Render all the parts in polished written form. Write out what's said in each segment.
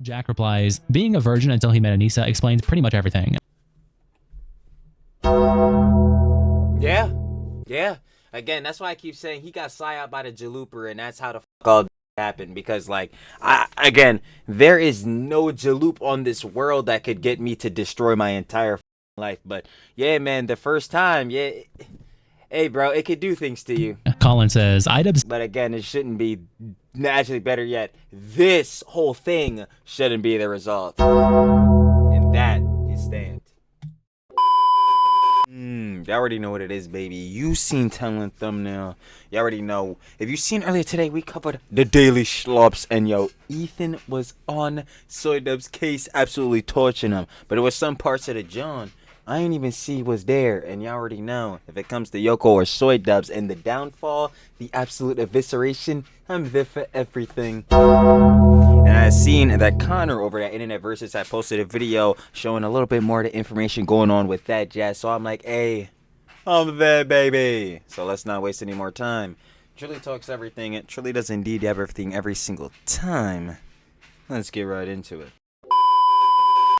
Jack replies, being a virgin until he met Anissa explains pretty much everything. Yeah. Again, that's why I keep saying he got psyoped by the Jalooper, and that's how the fuck all happened. Because, like, there is no Jaloop on this world that could get me to destroy my entire life. But yeah, man, the first time, yeah, hey, bro, it could do things to you. Colin says, IDubbbz. But again, it shouldn't be. Actually, better yet, this whole thing shouldn't be the result. And that is stamped. Y'all already know what it is, baby. You seen title and thumbnail. You already know. If you seen earlier today, we covered the Daily Schlops. And yo, Ethan was on IDubbbz case, absolutely torching him. But it was some parts of the John I ain't even see was there. And y'all already know. If it comes to Yoko or IDubbbz and the downfall, the absolute evisceration, I'm there for everything. And I seen that Connor over at Internet Versus had posted a video showing a little bit more of the information going on with that jazz. So I'm like, hey, I'm there, baby. So let's not waste any more time. Trilly talks everything. It Trilly does indeed have everything every single time. Let's get right into it.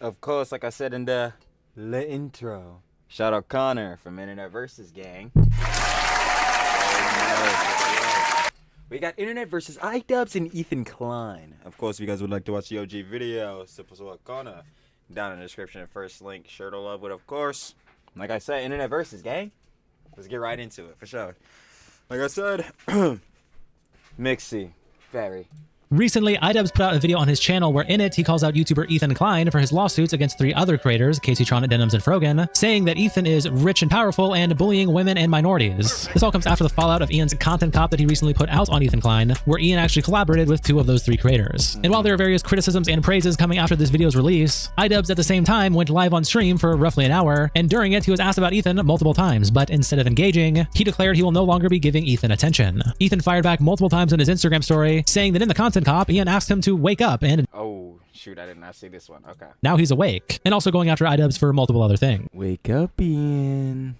Of course, like I said in the intro, shout out Connor from Internet Versus gang. We got Internet Versus IDubbbz and Ethan Klein. Of course, if you guys would like to watch the OG video, support Connor down in the description. First link, sure to love it, of course. Like I said, Internet Versus gang. Let's get right into it for sure. Like I said, mixy, very. Recently, IDubbbz put out a video on his channel where in it he calls out YouTuber Ethan Klein for his lawsuits against 3 other creators, Caseytron, Denims, and Frogan, saying that Ethan is rich and powerful and bullying women and minorities. This all comes after the fallout of Ian's content cop that he recently put out on Ethan Klein, where Ian actually collaborated with 2 of those 3 creators. And while there are various criticisms and praises coming after this video's release, IDubbbz at the same time went live on stream for roughly an hour, and during it he was asked about Ethan multiple times, but instead of engaging, he declared he will no longer be giving Ethan attention. Ethan fired back multiple times in his Instagram story, saying that in the content cop, Ian asked him to wake up, and oh shoot, I did not see this one. Okay. Now he's awake, and also going after IDubbbz for multiple other things. Wake up, Ian.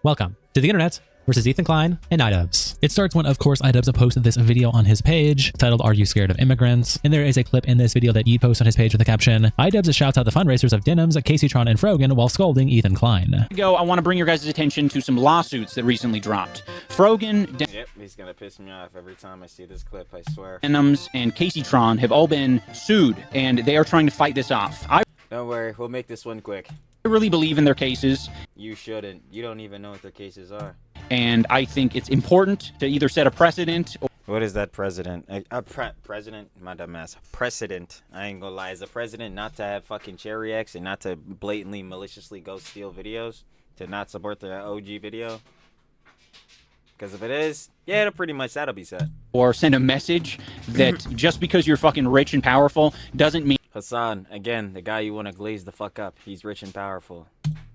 Welcome to the internet versus Ethan Klein and IDubbbz. It starts when, of course, IDubbbz posted this video on his page titled, "Are You Scared of Immigrants?" And there is a clip in this video that he posts on his page with the caption, IDubbbz shouts out the fundraisers of Denims, Caseytron, and Frogan while scolding Ethan Klein. I want to bring your guys' attention to some lawsuits that recently dropped. Frogan, yep, he's gonna piss me off every time I see this clip, I swear. Denims, and Caseytron have all been sued, and they are trying to fight this off. Don't worry, we'll make this one quick. I really believe in their cases. You shouldn't. You don't even know what their cases are. And I think it's important to either set a precedent or... What is that precedent? President? My dumb ass. Precedent. I ain't gonna lie. Is the president not to have fucking cherry X and not to blatantly, maliciously go steal videos? To not support the OG video? Because if it is, yeah, that'll be set. Or send a message that just because you're fucking rich and powerful doesn't mean... Hassan, again, the guy you want to glaze the fuck up. He's rich and powerful.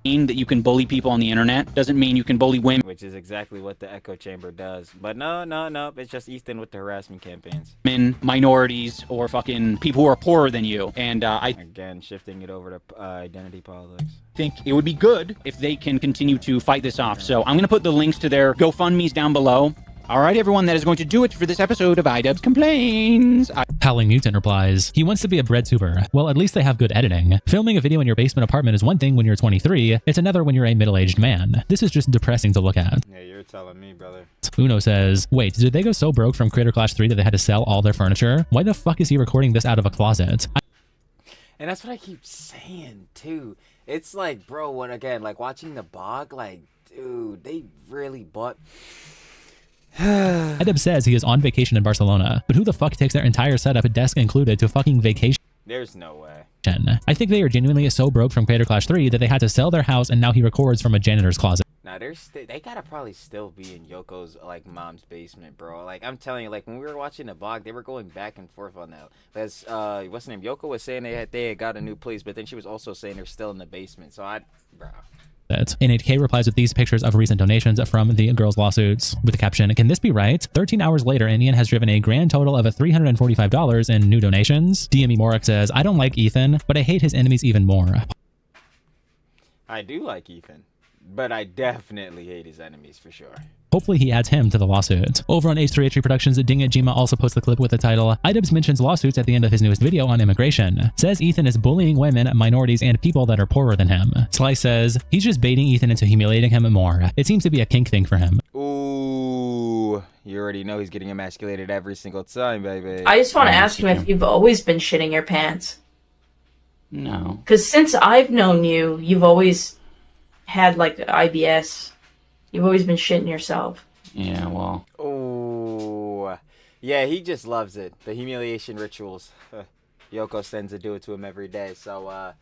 That you can bully people on the internet doesn't mean you can bully women, which is exactly what the echo chamber does. But no, it's just Ethan with the harassment campaigns. Minorities, or fucking people who are poorer than you. And again, shifting it over to identity politics. Think it would be good if they can continue to fight this off. So I'm gonna put the links to their GoFundMe's down below. All right, everyone, that is going to do it for this episode of IDubbbz Complains. Howling Mutant replies, he wants to be a breadtuber. Well, at least they have good editing. Filming a video in your basement apartment is one thing when you're 23, it's another when you're a middle-aged man. This is just depressing to look at. Yeah, you're telling me, brother. Uno says, wait, did they go so broke from Creator Clash 3 that they had to sell all their furniture? Why the fuck is he recording this out of a closet? And that's what I keep saying, too. It's like, bro, when again, like watching the bog, like, dude, they really bought... IDubbbz says he is on vacation in Barcelona, but who the fuck takes their entire setup, desk included, to fucking vacation? There's no way. I think they are genuinely so broke from Creator Clash 3 that they had to sell their house and now he records from a janitor's closet. Now they gotta probably still be in Yoko's like mom's basement, bro. Like I'm telling you, like when we were watching the blog, they were going back and forth on that. As what's her name? Yoko was saying they had got a new place, but then she was also saying they're still in the basement. So bro. N8K replies with these pictures of recent donations from the girls' lawsuits with the caption, can this be right? 13 hours later, Ian has driven a grand total of $345 in new donations. DME Morik says, I don't like Ethan, but I hate his enemies even more. I do like Ethan, but I definitely hate his enemies for sure. Hopefully he adds him to the lawsuit. Over on H3H3 Productions, Dingajima also posts the clip with the title, IDubbbz mentions lawsuits at the end of his newest video on immigration. Says Ethan is bullying women, minorities, and people that are poorer than him. Slice says, he's just baiting Ethan into humiliating him more. It seems to be a kink thing for him. Ooh, you already know he's getting emasculated every single time, baby. I just want to ask him if you've always been shitting your pants. No. Because since I've known you, you've always had, like, IBS. You've always been shitting yourself. Yeah, well. Ooh. Yeah, he just loves it. The humiliation rituals. Yoko sends to do it to him every day, so,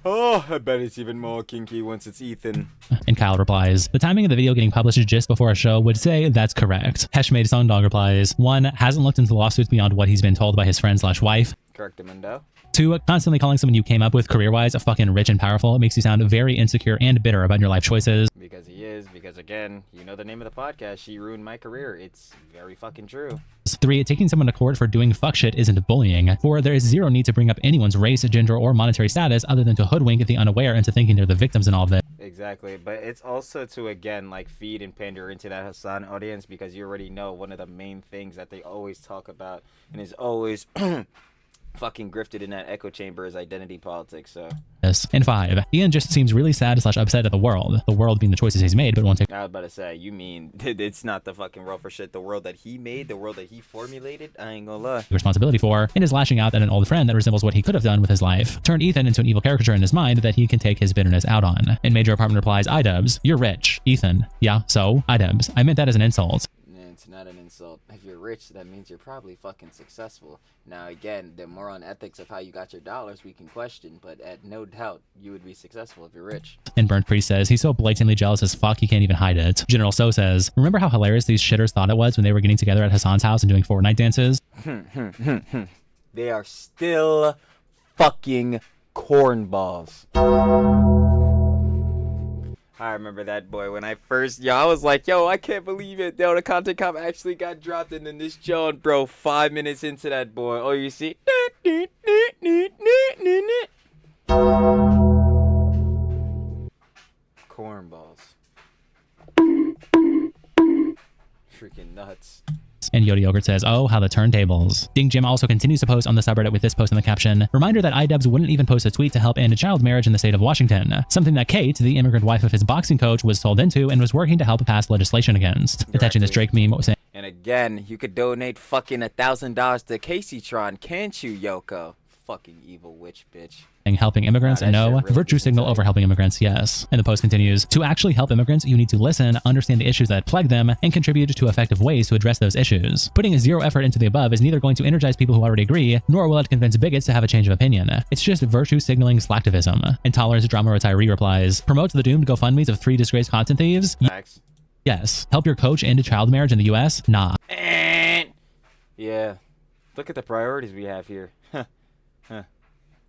oh, I bet it's even more kinky once it's Ethan. And Kyle replies, the timing of the video getting published just before a show would say that's correct. Heshmade Songdog replies, 1. Hasn't looked into the lawsuits beyond what he's been told by his friend/wife. Correct, Amundo. 2. Constantly calling someone you came up with career-wise fucking rich and powerful makes you sound very insecure and bitter about your life choices. Because he is, because again, you know the name of the podcast, she ruined my career. It's very fucking true. 3. Taking someone to court for doing fuck shit isn't bullying. 4. There is zero need to bring up anyone's race, gender, or monetary status other than to hoodwink the unaware into thinking they're the victims in all of this. Exactly, but it's also to, again, like, feed and pander into that Hassan audience, because you already know one of the main things that they always talk about and is always fucking grifted in that echo chamber is identity politics, so. And 5. Ian just seems really sad / upset at the world being the choices he's made, but won't take I was about to say, you mean it's not the fucking world for shit, the world that he made, the world that he formulated? I ain't gonna lie. responsibility for, and is lashing out at an old friend that resembles what he could have done with his life. Turned Ethan into an evil caricature in his mind that he can take his bitterness out on. And Major Apartment replies, IDubbbz, you're rich. Ethan, yeah, so? IDubbbz, I meant that as an insult. It's not an insult. If you're rich, that means you're probably fucking successful. Now, again, the moral ethics of how you got your dollars we can question, but at no doubt you would be successful if you're rich. And Burnt Priest says he's so blatantly jealous as fuck he can't even hide it. General So says, remember how hilarious these shitters thought it was when they were getting together at Hassan's house and doing Fortnite dances? They are still fucking cornballs. I remember that, boy, when I first, I was like, yo, I can't believe it. Yo, the content cop actually got dropped, and then this John, bro, 5 minutes into that, boy. Oh, you see? Cornballs. Freaking nuts. And Yoda Yogurt says, oh, how the turntables. Ding Jim also continues to post on the subreddit with this post in the caption, reminder that IDubbbz wouldn't even post a tweet to help end child marriage in the state of Washington, something that Kate, the immigrant wife of his boxing coach, was sold into and was working to help pass legislation against. Attaching this Drake meme saying, and again, you could donate fucking $1,000 to Caseytron, can't you, Yoko? Fucking evil witch bitch. Helping immigrants, Nah, that no. shit really Virtue signal over helping immigrants, yes. And the post continues, to actually help immigrants, you need to listen, understand the issues that plague them, and contribute to effective ways to address those issues. Putting zero effort into the above is neither going to energize people who already agree, nor will it convince bigots to have a change of opinion. It's just virtue signaling slacktivism. Intolerance drama retiree replies, promote the doomed GoFundMes of 3 disgraced content thieves? Facts. Yes. Help your coach end child marriage in the US? Nah. Yeah. Look at the priorities we have here.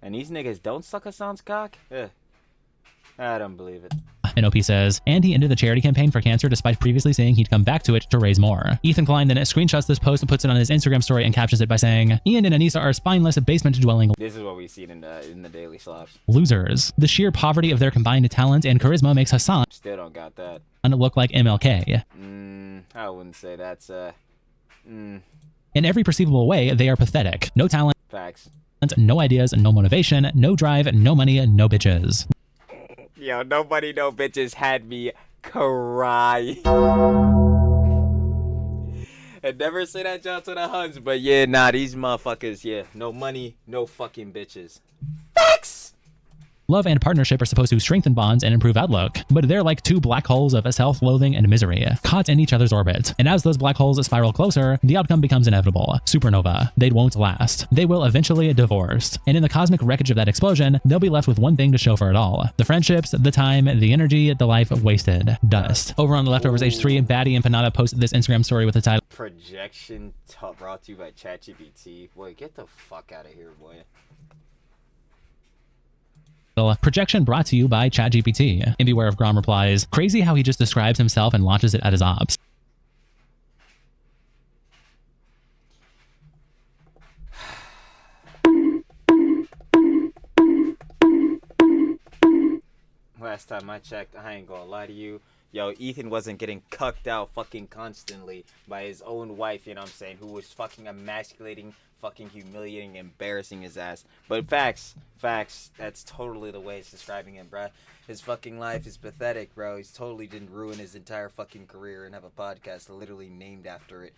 And these niggas don't suck Hassan's cock? I don't believe it. And OP says, and he ended the charity campaign for cancer despite previously saying he'd come back to it to raise more. Ethan Klein then screenshots this post and puts it on his Instagram story and captions it by saying, Ian and Anissa are spineless basement-dwelling This is what we've seen in the Daily Slops. losers. The sheer poverty of their combined talent and charisma makes Hassan Still don't got that. look like MLK. I wouldn't say that's, In every perceivable way, they are pathetic. No talent, facts. no ideas, no motivation, no drive, no money, no bitches. Yo, nobody, no bitches had me cry. And never say that, John, to the Huns, but yeah, nah, these motherfuckers, yeah, no money, no fucking bitches. Facts! Love and partnership are supposed to strengthen bonds and improve outlook, but they're like 2 black holes of self-loathing and misery, caught in each other's orbit. And as those black holes spiral closer, the outcome becomes inevitable. Supernova. They won't last. They will eventually divorce. And in the cosmic wreckage of that explosion, they'll be left with one thing to show for it all. The friendships, the time, the energy, the life wasted. Dust. Over on the Leftovers H3, Batty and Panada posted this Instagram story with the title, Projection brought to you by ChatGPT. Boy, get the fuck out of here, boy. projection brought to you by ChatGPT. And Beware of Grom replies, crazy how he just describes himself and launches it at his ops. Last time I checked, I ain't gonna lie to you. yo, Ethan wasn't getting cucked out fucking constantly by his own wife, you know what I'm saying, who was fucking emasculating, fucking humiliating, embarrassing his ass. But facts, that's totally the way it's describing him, bruh. His fucking life is pathetic, bro. He's totally didn't ruin his entire fucking career and have a podcast literally named after it.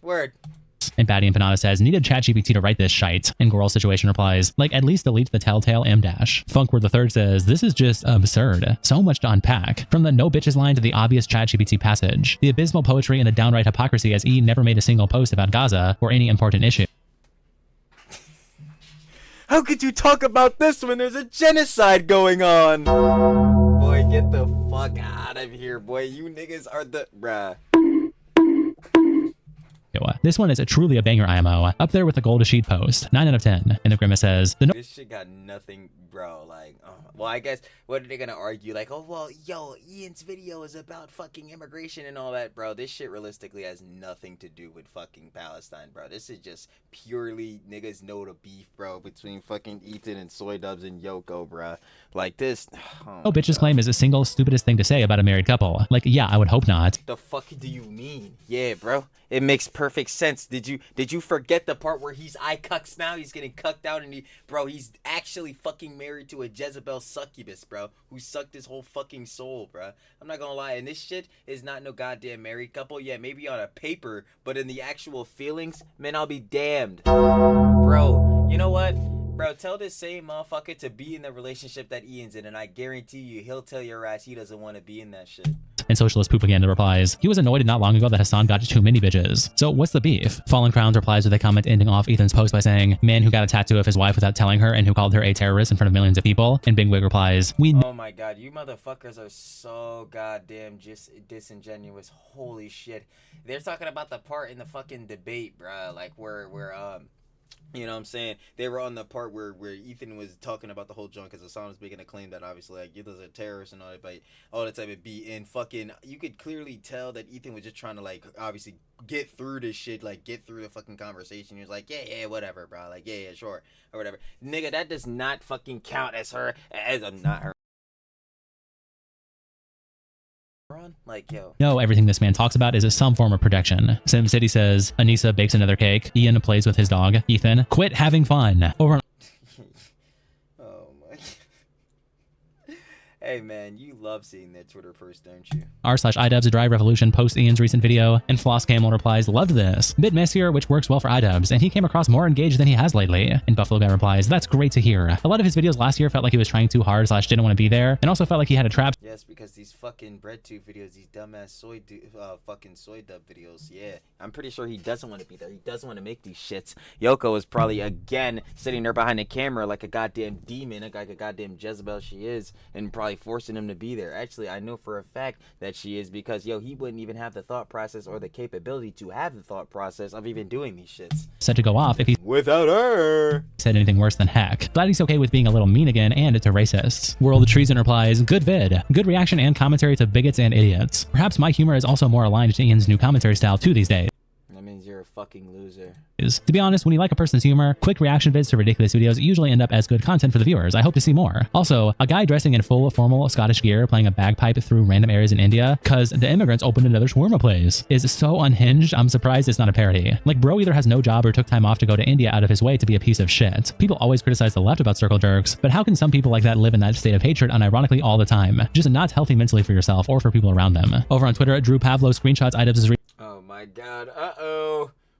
Word. And Batty Empanada says, needed ChatGPT to write this shite. And Goral Situation replies, like, at least delete the telltale M dash. Funkward III says, this is just absurd. So much to unpack. From the no bitches line to the obvious ChatGPT passage. The abysmal poetry and the downright hypocrisy as E never made a single post about Gaza or any important issue. How could you talk about this when there's a genocide going on? Boy, get the fuck out of here, boy. You niggas are the... Bruh. This one is truly a banger IMO, up there with the Golda Sheet post, 9 out of 10. And the Grimace says, this shit got nothing, bro. Like, well, I guess, what are they gonna argue? Like, oh, well, yo, Ian's video is about fucking immigration and all that, bro. This shit realistically has nothing to do with fucking Palestine, bro. This is just purely niggas know the beef, bro, between fucking Ethan and IDubbbz and Yoko, bro. Like, this... Oh, bitch's claim is the single stupidest thing to say about a married couple. Like, yeah, I would hope not. The fuck do you mean? Yeah, bro. It makes perfect sense. Did you forget the part where he's cucks now? He's getting cucked out and he's actually fucking married to a Jezebel succubus, bro, who sucked his whole fucking soul, bro. I'm not gonna lie, and this shit is not no goddamn married couple. Yeah, maybe on a paper, but in the actual feelings, man, I'll be damned. Bro, you know what? Bro, tell this same motherfucker to be in the relationship that Ian's in, and I guarantee you he'll tell your ass he doesn't want to be in that shit. And Socialist Poopaganda replies, he was annoyed not long ago that Hassan got too many bitches. So what's the beef? Fallen Crowns replies with a comment ending off Ethan's post by saying, man who got a tattoo of his wife without telling her and who called her a terrorist in front of millions of people. And Big Wig replies, oh my god, you motherfuckers are so goddamn just disingenuous. Holy shit. They're talking about the part in the fucking debate, bruh, like where you know what I'm saying? They were on the part where Ethan was talking about the whole joint because Hassan was making a claim that obviously like Ethan's a terrorist and all that, but all that type of beat. And fucking, you could clearly tell that Ethan was just trying to like obviously get through this shit, like get through the fucking conversation. He was like, yeah, whatever, bro. Like, yeah, sure, or whatever. Nigga, that does not fucking count as not her. Like, yo. No, everything this man talks about is some form of projection. SimCity says, Anissa bakes another cake. Ian plays with his dog. Ethan, quit having fun. Over. Oh my. Hey man, you love seeing that Twitter post, don't you? r/IDubbbz Dry Revolution posts Ian's recent video, and Floss Camel replies, loved this. Bit messier, which works well for IDubbbz, and he came across more engaged than he has lately. And Buffalo Guy replies, that's great to hear. A lot of his videos last year felt like he was trying too hard / didn't want to be there, and also felt like he had a trap. Yes, because these fucking breadtube videos, these dumbass fucking soy dub videos, yeah. I'm pretty sure he doesn't want to be there. He doesn't want to make these shits. Yoko is probably again sitting there behind the camera like a goddamn demon, like a goddamn Jezebel she is, and probably forcing him to be there. Actually, I know for a fact that she is because, yo, he wouldn't even have the thought process or the capability to have the thought process of even doing these shits. Said to go off if he without her said anything worse than heck. Glad he's okay with being a little mean again, and it's a racist. World of Treason replies, good vid. Good reaction and commentary to bigots and idiots. Perhaps my humor is also more aligned to Ian's new commentary style too these days. That means you're a fucking loser. To be honest, when you like a person's humor, quick reaction vids to ridiculous videos usually end up as good content for the viewers. I hope to see more. Also, a guy dressing in full formal Scottish gear playing a bagpipe through random areas in India because the immigrants opened another shawarma place is so unhinged, I'm surprised it's not a parody. Like, bro either has no job or took time off to go to India out of his way to be a piece of shit. People always criticize the left about circle jerks, but how can some people like that live in that state of hatred unironically all the time? Just not healthy mentally for yourself or for people around them. Over on Twitter, Drew Pavlo screenshots IDubbbz. Oh my god,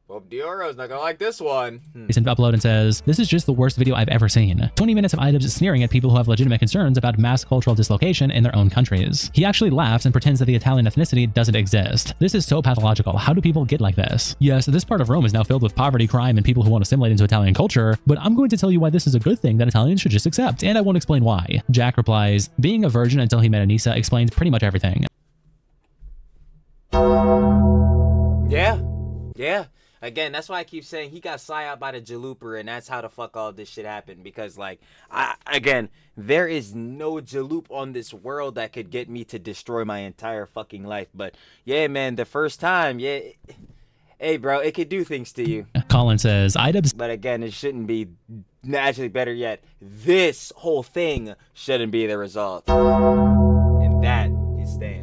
Bob Dioro's not gonna like this one. Recent upload and says, this is just the worst video I've ever seen. 20 minutes of IDubbbz sneering at people who have legitimate concerns about mass cultural dislocation in their own countries. He actually laughs and pretends that the Italian ethnicity doesn't exist. This is so pathological. How do people get like this? Yes, this part of Rome is now filled with poverty, crime, and people who want to assimilate into Italian culture, but I'm going to tell you why this is a good thing that Italians should just accept, and I won't explain why. Jack replies, being a virgin until he met Anissa explains pretty much everything. Yeah. Again, that's why I keep saying he got psyoped by the Jalooper, and that's how the fuck all this shit happened. Because, like, there is no Jaloop on this world that could get me to destroy my entire fucking life. But, yeah, man, the first time, yeah, hey, bro, it could do things to you. Colin says, IDubbbz. But again, it shouldn't be, actually better yet, this whole thing shouldn't be the result. And that is staying.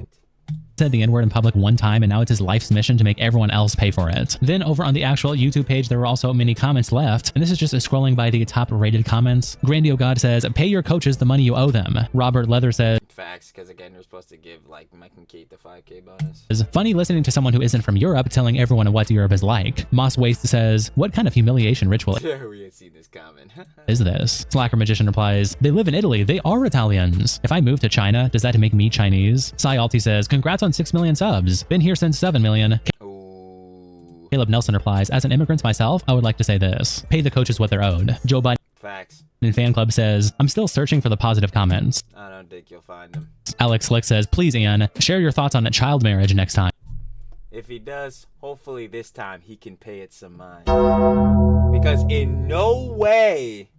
said the N-word in public one time, and now it's his life's mission to make everyone else pay for it. Then over on the actual YouTube page, there were also many comments left, and this is just scrolling by the top rated comments. Grandio God says, pay your coaches the money you owe them. Robert Leather says, facts, because again, you're supposed to give like Mike and Kate the 5K bonus. It's funny listening to someone who isn't from Europe telling everyone what Europe is like. Moss Waste says, what kind of humiliation ritual We had seen this comment. is this? Slacker Magician replies, they live in Italy, they are Italians. If I move to China, does that make me Chinese? Sai Alti says, congrats on 6 million subs. Been here since 7 million. Caleb Nelson replies, as an immigrant myself, I would like to say this. Pay the coaches what they're owed. Joe Biden Facts. in Fan Club says, I'm still searching for the positive comments. I don't think you'll find them. Alex Slick says, please Ian, share your thoughts on child marriage next time. If he does, hopefully this time he can pay it some mind. Because in no way...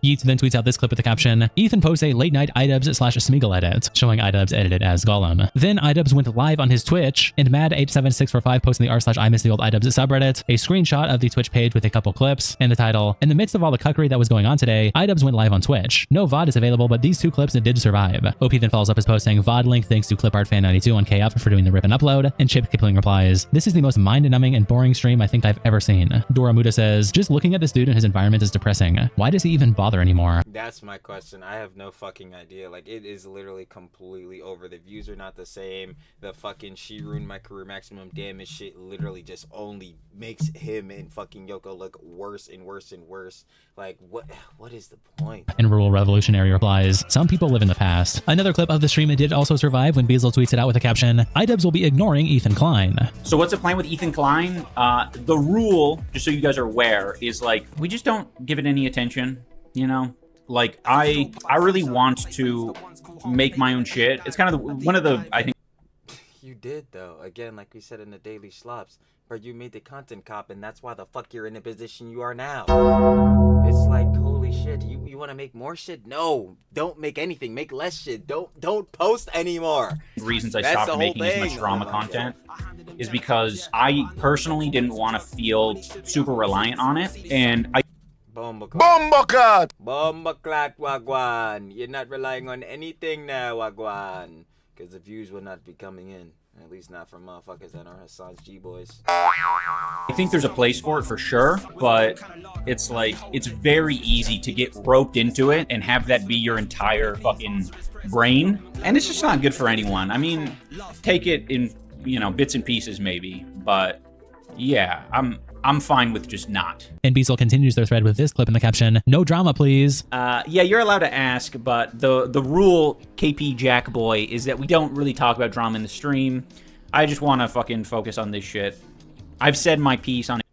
Yeats then tweets out this clip with the caption, Ethan posts a late night IDubbbz/Smeagol edit, showing IDubbbz edited as Gollum. Then IDubbbz went live on his Twitch, and Mad87645 posted in the r/IMissTheOld IDubbbz subreddit a screenshot of the Twitch page with a couple clips, and the title, in the midst of all the cuckery that was going on today, IDubbbz went live on Twitch. No VOD is available, but these two clips did survive. OP then follows up his post saying, VOD link thanks to ClipArtFan92 on KF for doing the rip and upload, and Chip Kipling replies, this is the most mind-numbing and boring stream I think I've ever seen. Dora Muda says, just looking at this dude and his environment is depressing. Why does he even bother anymore? That's my question. I have no fucking idea. Like, it is literally completely over. The views are not the same. The fucking she ruined my career maximum damage shit literally just only makes him and fucking Yoko look worse and worse and worse. Like, what is the point? And Rural Revolutionary replies, some people live in the past. Another clip of the stream did also survive when Beazle tweets it out with a caption, IDubbbz will be ignoring Ethan Klein. So what's the plan with Ethan Klein? The rule, just so you guys are aware, is like, we just don't give it any attention, you know? Like, I really want to make my own shit. It's kind of one of the, I think. You did, though. Again, like we said in the Daily Slops, but you made the content cop, and that's why the fuck you're in the position you are now. It's like, holy shit, you want to make more shit? No, don't make anything. Make less shit. Don't post anymore. Reasons I stopped making as much drama content is because I personally didn't want to feel super reliant on it, and Bomboclat, Wagwan. You're not relying on anything now, Wagwan. Because the views will not be coming in. At least not from motherfuckers that are Hassan's G-boys. I think there's a place for it for sure, but it's like, it's very easy to get roped into it and have that be your entire fucking brain. And it's just not good for anyone. I mean, take it in, you know, bits and pieces maybe, but yeah, I'm fine with just not. And Beazle continues their thread with this clip in the caption, no drama, please. Yeah, you're allowed to ask, but the rule, KP Jackboy, is that we don't really talk about drama in the stream. I just want to fucking focus on this shit. I've said my piece on it.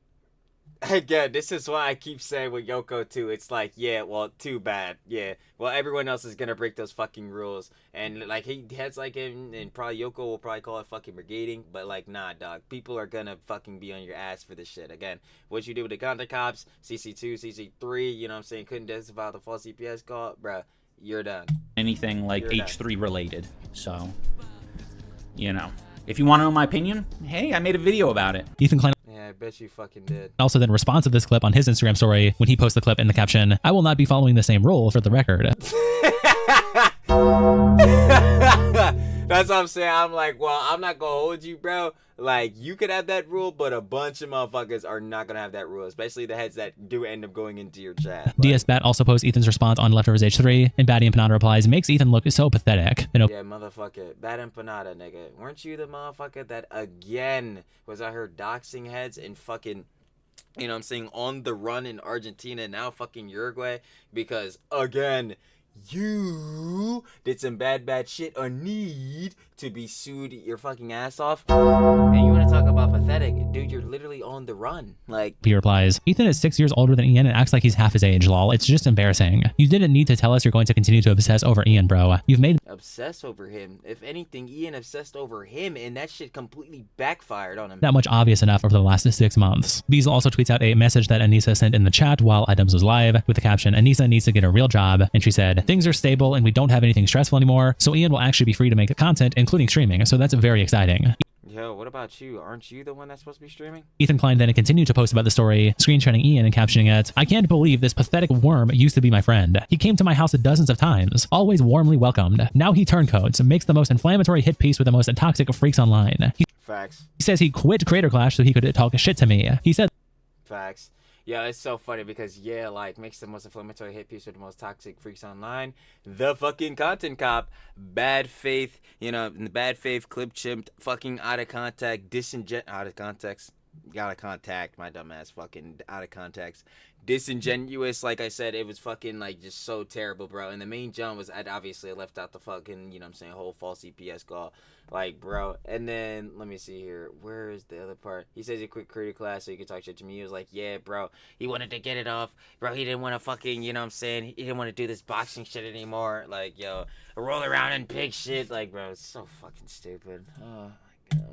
Again, this is why I keep saying with Yoko too. It's like, yeah, well, too bad. Yeah, well, everyone else is gonna break those fucking rules, and like he has like him, and probably Yoko will probably call it fucking brigading, but like, nah, dog. People are gonna fucking be on your ass for this shit. Again, what you did with the content cops, CC2, CC3, you know what I'm saying? Couldn't disavow the false CPS call, bruh. You're done. Anything like H3 related. So, you know, if you want to know my opinion, hey, I made a video about it. Ethan Klein. Yeah, I bet you fucking did. Also then responds to this clip on his Instagram story when he posts the clip in the caption, I will not be following the same rule for the record. That's what I'm saying. I'm like, well, I'm not gonna hold you, bro. Like, you could have that rule, but a bunch of motherfuckers are not gonna have that rule, especially the heads that do end up going into your chat. DS Bat also posts Ethan's response on Leftovers H3, and Batty Empanada replies, makes Ethan look so pathetic. Yeah, motherfucker. Bad Empanada, nigga. Weren't you the motherfucker that, again, was out here doxing heads and fucking, you know what I'm saying, on the run in Argentina, now fucking Uruguay? Because, again, you did some bad shit or need to be sued your fucking ass off. And you want to talk about pathetic? Dude, you're literally on the run. Like, he replies, Ethan is 6 years older than Ian and acts like he's half his age, lol. It's just embarrassing. You didn't need to tell us you're going to continue to obsess over Ian, bro. You've made obsess over him. If anything, Ian obsessed over him, and that shit completely backfired on him. that much obvious enough over the last 6 months. Beazle also tweets out a message that Anissa sent in the chat while IDubbbz was live with the caption, Anissa needs to get a real job, and she said, things are stable and we don't have anything stressful anymore, so Ian will actually be free to make content, including streaming, so that's very exciting. Yo, what about you? Aren't you the one that's supposed to be streaming? Ethan Klein then continued to post about the story, screenshotting Ian and captioning it, "I can't believe this pathetic worm used to be my friend. He came to my house dozens of times, always warmly welcomed. Now he turncoats, makes the most inflammatory hit piece with the most toxic freaks online. Facts. He says he quit Creator Clash so he could talk shit to me. He said, Facts. Yeah, it's so funny because, yeah, like, makes the most inflammatory hit piece with the most toxic freaks online. The fucking content cop. Bad faith, you know, bad faith, clip chimped, fucking out of contact, out of context. Out of contact, my dumb ass, fucking out of context. Disingenuous, like I said, it was fucking, like, just so terrible, bro. And the main jump was, obviously, I left out the fucking, you know what I'm saying, whole false EPS call. Like, bro. And then, let me see here. Where is the other part? He says he quit Creator Class so he could talk shit to me. He was like, yeah, bro. He wanted to get it off. Bro, he didn't want to fucking, you know what I'm saying? He didn't want to do this boxing shit anymore. Like, yo, roll around in pig shit. Like, bro, it's so fucking stupid. Oh.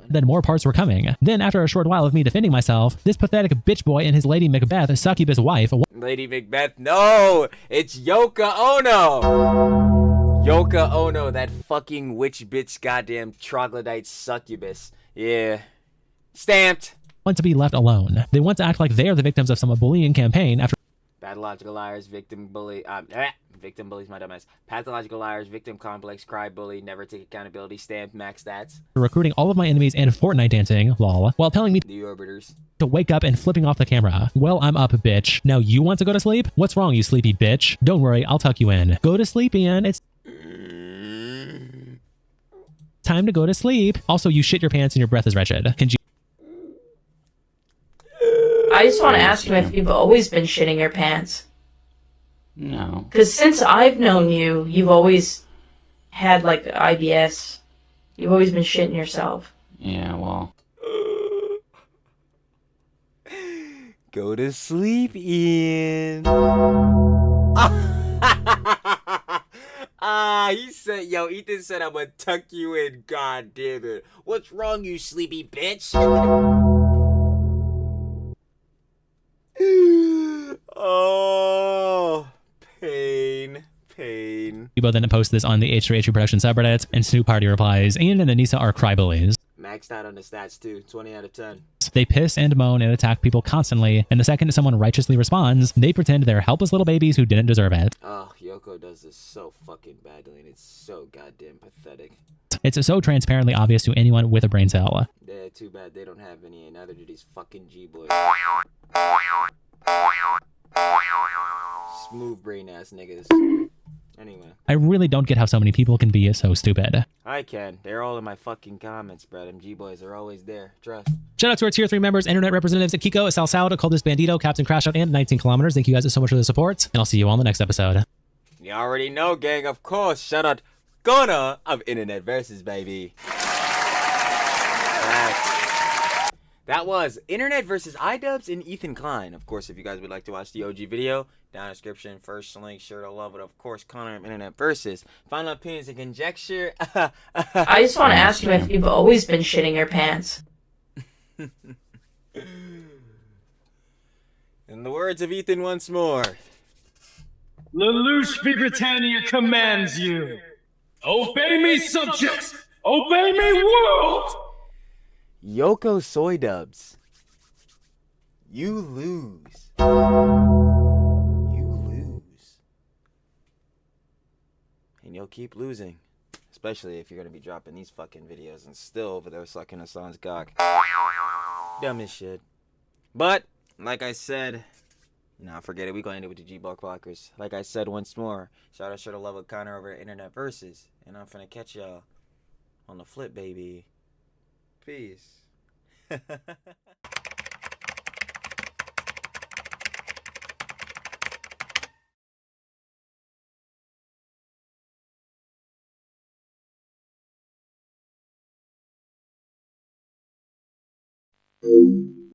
then more parts were coming. Then, after a short while of me defending myself, this pathetic bitch boy and his Lady Macbeth, succubus wife, Lady Macbeth, no! It's Yoko Ono! Yoko Ono, that fucking witch bitch goddamn troglodyte succubus. Yeah. Stamped! want to be left alone. They want to act like they are the victims of some bullying campaign after Pathological liars, victim bully, victim bullies, my dumbass. Pathological liars, victim complex, cry bully, never take accountability, stamped, max stats. recruiting all of my enemies and Fortnite dancing, lol, while telling me The orbiters. to wake up and flipping off the camera. Well, I'm up, bitch. Now you want to go to sleep? What's wrong, you sleepy bitch? Don't worry, I'll tuck you in. Go to sleep, Ian. It's time to go to sleep. Also, you shit your pants and your breath is wretched. Can you I just want to ask him if you've always been shitting your pants. No. Because since I've known you, you've always had, like, IBS. You've always been shitting yourself. Yeah, well. Go to sleep, Ian. He said, yo, Ethan said I'm gonna tuck you in, god damn it. What's wrong, you sleepy bitch? Oh, pain. both then post this on the H3H3 production subreddit, and Snoop Party replies, Ian and Anissa are cry bullies. Maxed out on the stats too, 20 out of 10. They piss and moan and attack people constantly, and the second someone righteously responds, they pretend they're helpless little babies who didn't deserve it. Oh, Yoko does this so fucking badly, and it's so goddamn pathetic. It's so transparently obvious to anyone with a brain cell. Yeah, too bad they don't have any, and neither do these fucking G-boys. Smooth brain ass niggas. Anyway. I really don't get how so many people can be so stupid. I can. They're all in my fucking comments, bro. Them G-boys are always there. Trust. Shout out to our tier 3 members, internet representatives at Kiko, Salsauda, Coldest Bandito, Captain Crashout, and 19 Kilometers. Thank you guys so much for the support, and I'll see you all in the next episode. You already know, gang. Of course. Shout out Gunna of Internet Versus, baby. That was Internet versus IDubbbz and Ethan Klein. Of course, if you guys would like to watch the OG video, down in the description, first link, sure to love it. Of course, Connor of Internet Versus. Final opinions and conjecture. I just want to ask him if you've always been shitting your pants. In the words of Ethan once more. Lelouch Britannia commands you. Obey me, subjects! Obey me, world! Yoko Soy Dubs. You lose. You lose. And you'll keep losing. Especially if you're going to be dropping these fucking videos and still over there sucking Hassan's cock. Dumb as shit. But, like I said, nah, forget it. We gonna end it with the G-Block blockers. Like I said once more, shout out to the level Connor over at Internet Versus. And I'm finna catch y'all on the flip, baby. Peace.